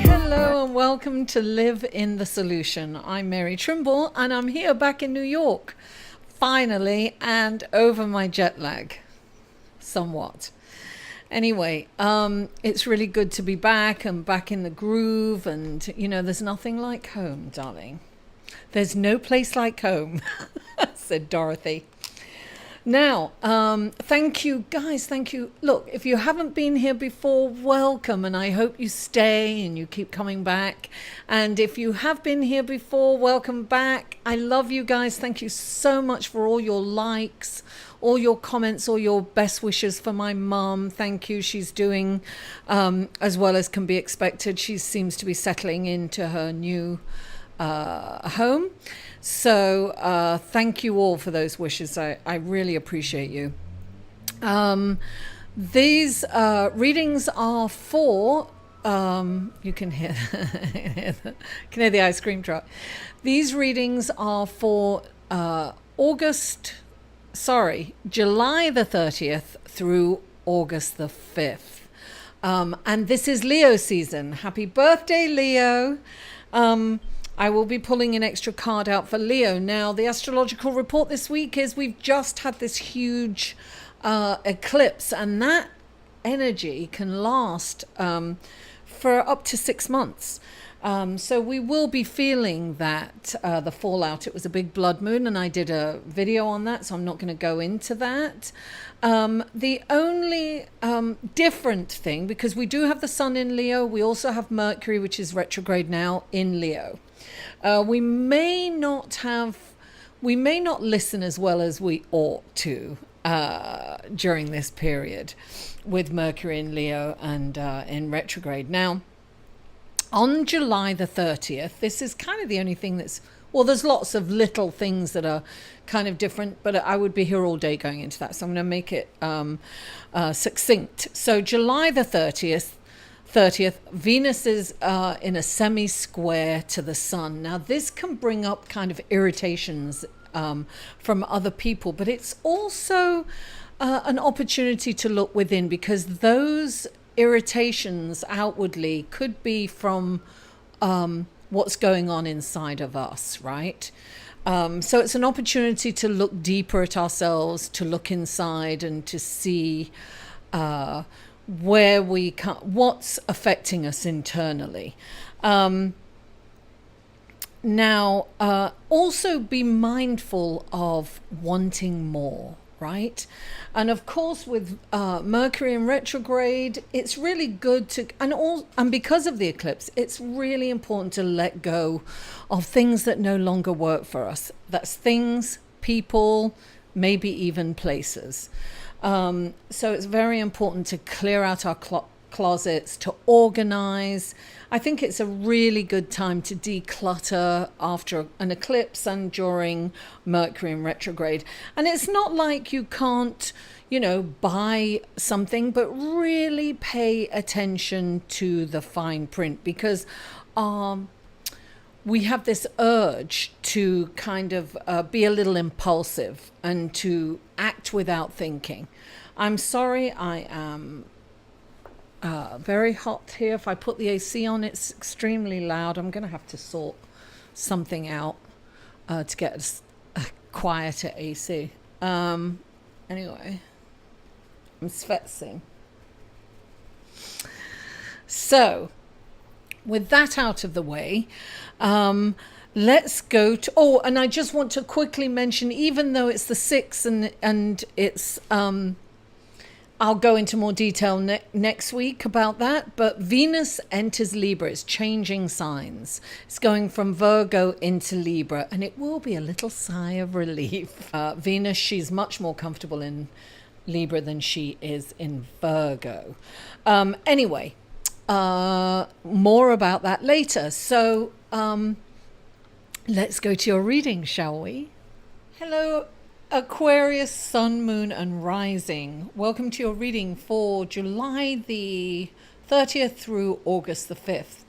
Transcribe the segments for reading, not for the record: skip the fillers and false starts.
Hello and welcome to Live in the Solution. I'm Mary Trimble and I'm here back in New York, finally, and over my jet lag, somewhat. Anyway, it's really good to be back and back in the groove, and you know, there's nothing like home, darling. There's no place like home, said Dorothy. Now, thank you guys, thank you. Look, if you haven't been here before, welcome, and I hope you stay and you keep coming back. And if you have been here before, welcome back. I love you guys. Thank you so much for all your likes, all your comments, all your best wishes for my mum. Thank you. She's doing as well as can be expected. She seems to be settling into her new home. So thank you all for those wishes. I really appreciate you. These readings are for, you can hear, the ice cream truck. These readings are for July the 30th through August the 5th. And this is Leo season. Happy birthday, Leo. I will be pulling an extra card out for Leo. Now, the astrological report this week is we've just had this huge eclipse, and that energy can last for up to 6 months. So we will be feeling that, the fallout. It was a big blood moon, and I did a video on that, so I'm not going to go into that. The only different thing, because we do have the sun in Leo, we also have Mercury, which is retrograde now, in Leo. We may not listen as well as we ought to during this period with Mercury in Leo and in retrograde. Now, on July the 30th, this is kind of the only thing that's, well, there's lots of little things that are kind of different, but I would be here all day going into that. So I'm going to make it succinct. So July the 30th, Venus is in a semi-square to the sun. Now, this can bring up kind of irritations from other people, but it's also an opportunity to look within, because those irritations outwardly could be from what's going on inside of us, right? So it's an opportunity to look deeper at ourselves, to look inside and to see where what's affecting us internally. Now, also be mindful of wanting more, right? And of course, with Mercury in retrograde, it's really good to, and because of the eclipse, it's really important to let go of things that no longer work for us. That's things, people, maybe even places. So it's very important to clear out our closets, to organize. I think it's a really good time to declutter after an eclipse and during Mercury in retrograde. And it's not like you can't, buy something, but really pay attention to the fine print, because we have this urge to kind of be a little impulsive and to act without thinking. I'm sorry, I am very hot here. If I put the AC on, it's extremely loud. I'm going to have to sort something out to get a quieter AC. Anyway, I'm svetsing. So, with that out of the way, let's go to, and I just want to quickly mention, even though it's the 6th and it's, I'll go into more detail next week about that, but Venus enters Libra. It's changing signs. It's going from Virgo into Libra, and it will be a little sigh of relief. Venus, she's much more comfortable in Libra than she is in Virgo. Anyway, more about that later. So let's go to your reading, shall we? Hello, Aquarius, Sun, Moon and Rising. Welcome to your reading for July the 30th through August the 5th.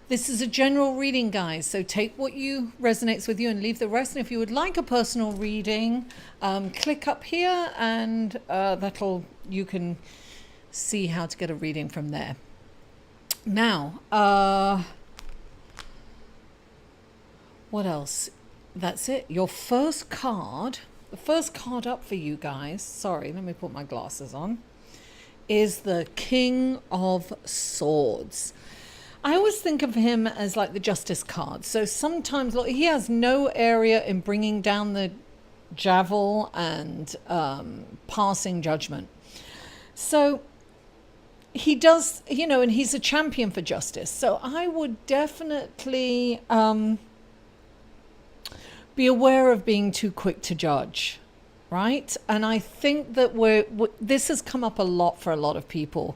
This is a general reading, guys, so take what you resonates with you and leave the rest. And if you would like a personal reading, click up here, and you can see how to get a reading from there. Now, what else? That's it. Your first card, the first card up for you guys, sorry, let me put my glasses on, is the King of Swords. I always think of him as like the Justice card. So sometimes, look, he has no area in bringing down the gavel and passing judgment. So he does, and he's a champion for justice. So I would definitely be aware of being too quick to judge, right? And I think that this has come up a lot for a lot of people.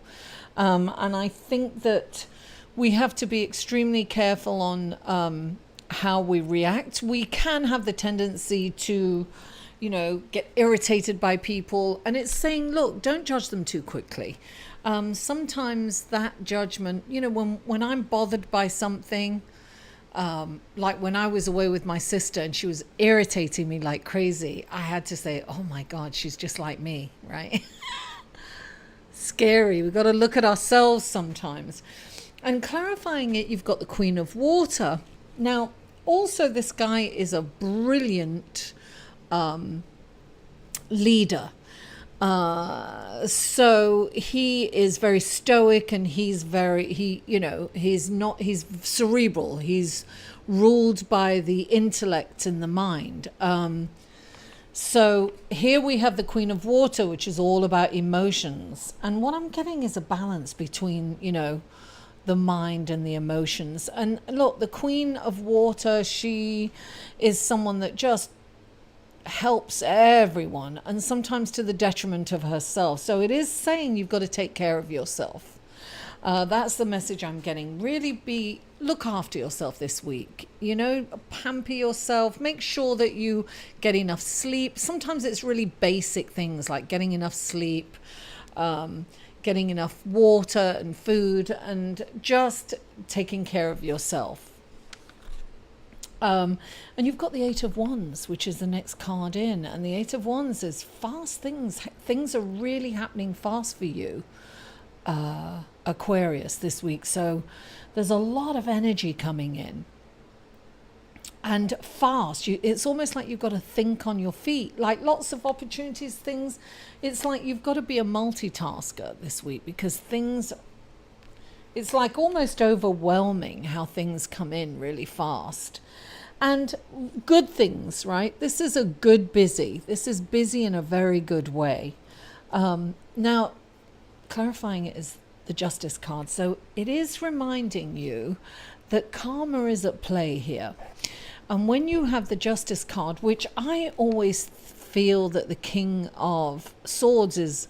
And I think that we have to be extremely careful on how we react. We can have the tendency to, get irritated by people. And it's saying, look, don't judge them too quickly. Sometimes that judgment, when I'm bothered by something, like when I was away with my sister and she was irritating me like crazy, I had to say, oh my God, she's just like me, right? Scary. We've got to look at ourselves sometimes. And clarifying it, you've got the Queen of Water. Now, also this guy is a brilliant leader. So he is very stoic, and he's cerebral. He's ruled by the intellect and the mind. So here we have the Queen of Water, which is all about emotions. And what I'm getting is a balance between, the mind and the emotions. And look, the Queen of Water, she is someone that just helps everyone, and sometimes to the detriment of herself. So it is saying you've got to take care of yourself. That's the message I'm getting. Really look after yourself this week. Pamper yourself. Make sure that you get enough sleep. Sometimes it's really basic things like getting enough sleep, getting enough water and food, and just taking care of yourself. And you've got the Eight of Wands, which is the next card in. And the Eight of Wands is fast things. Things are really happening fast for you, Aquarius, this week. So there's a lot of energy coming in. And fast. It's almost like you've got to think on your feet. Like lots of opportunities, things. It's like you've got to be a multitasker this week, because it's like almost overwhelming how things come in really fast. And good things, right? This is a good busy. This is busy in a very good way. Now, clarifying it is the Justice card. So it is reminding you that karma is at play here. And when you have the Justice card, which I always feel that the King of Swords is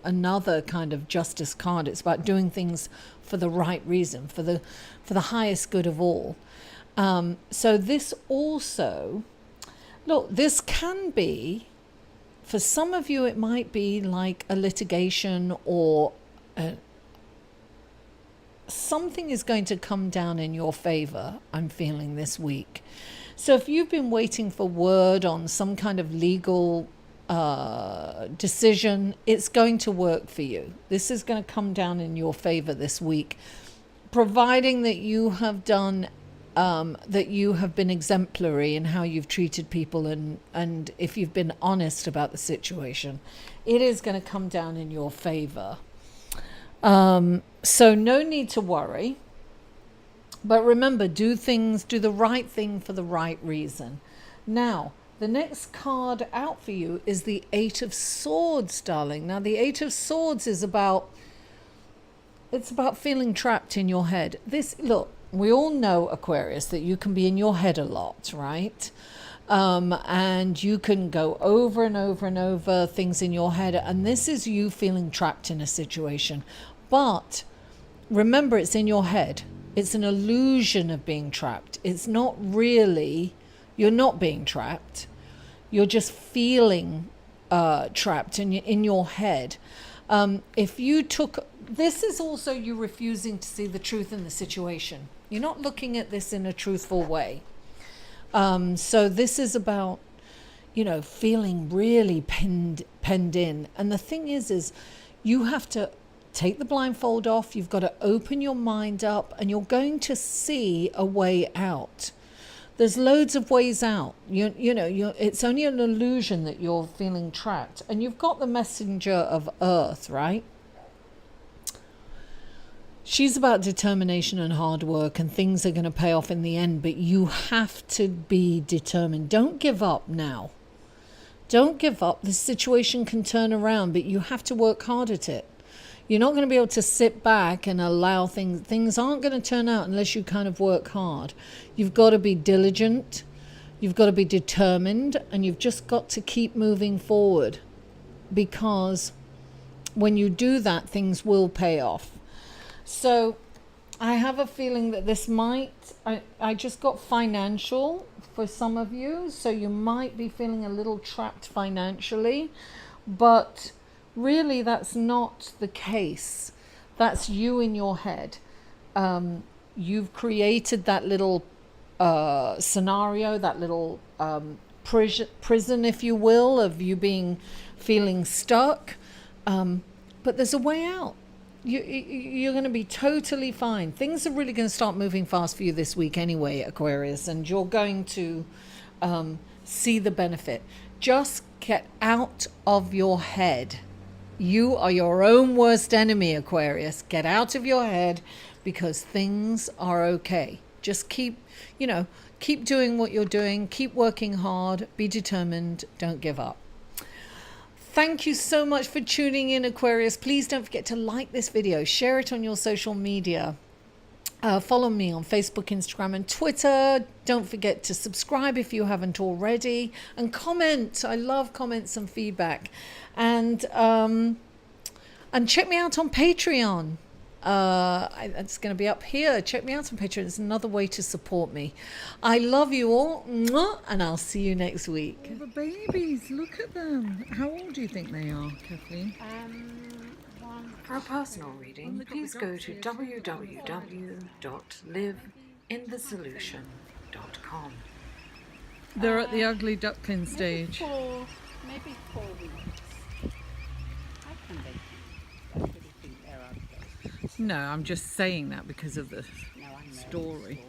another kind of justice card. It's about doing things for the right reason, for the highest good of all. So this also, look, this can be, for some of you, it might be like a litigation or something is going to come down in your favor, I'm feeling this week. So if you've been waiting for word on some kind of legal decision, it's going to work for you. This is going to come down in your favor this week, providing that you have done that you have been exemplary in how you've treated people, and if you've been honest about the situation, it is going to come down in your favor. So no need to worry. But remember, do the right thing for the right reason. Now, the next card out for you is the Eight of Swords, darling. Now, the Eight of Swords is about feeling trapped in your head. Look, we all know, Aquarius, that you can be in your head a lot, right? And you can go over and over and over things in your head. And this is you feeling trapped in a situation. But remember, it's in your head. It's an illusion of being trapped. It's not really, you're not being trapped. You're just feeling trapped in your head. If you took, this is also you refusing to see the truth in the situation. You're not looking at this in a truthful way. So this is about, feeling really penned in. And the thing is you have to take the blindfold off. You've got to open your mind up, and you're going to see a way out. There's loads of ways out. It's only an illusion that you're feeling trapped. And you've got the messenger of Earth, right? She's about determination and hard work, and things are going to pay off in the end, but you have to be determined. Don't give up now. Don't give up. This situation can turn around, but you have to work hard at it. You're not going to be able to sit back and allow things aren't going to turn out unless you kind of work hard. You've got to be diligent, you've got to be determined, and you've just got to keep moving forward, because when you do that, things will pay off. So I have a feeling that this I just got financial for some of you, so you might be feeling a little trapped financially, but really, that's not the case. That's you in your head. You've created that little scenario, that little prison, if you will, of you feeling stuck. But there's a way out. You're going to be totally fine. Things are really going to start moving fast for you this week anyway, Aquarius, and you're going to see the benefit. Just get out of your head. You are your own worst enemy, Aquarius. Get out of your head, because things are okay. Just keep doing what you're doing. Keep working hard. Be determined. Don't give up. Thank you so much for tuning in, Aquarius. Please don't forget to like this video. Share it on your social media. Follow me on Facebook, Instagram, and Twitter. Don't forget to subscribe if you haven't already, and comment. I love comments and feedback. And check me out on Patreon. It's going to be up here. Check me out on Patreon. It's another way to support me. I love you all, and I'll see you next week. Oh, the babies, look at them. How old do you think they are, Kathleen? For a personal reading, please go to www.liveinthesolution.com. They're at the ugly duckling stage. Maybe 4 weeks. I can make I really think they're ugly. No, I'm just saying that because of the No, I know. story.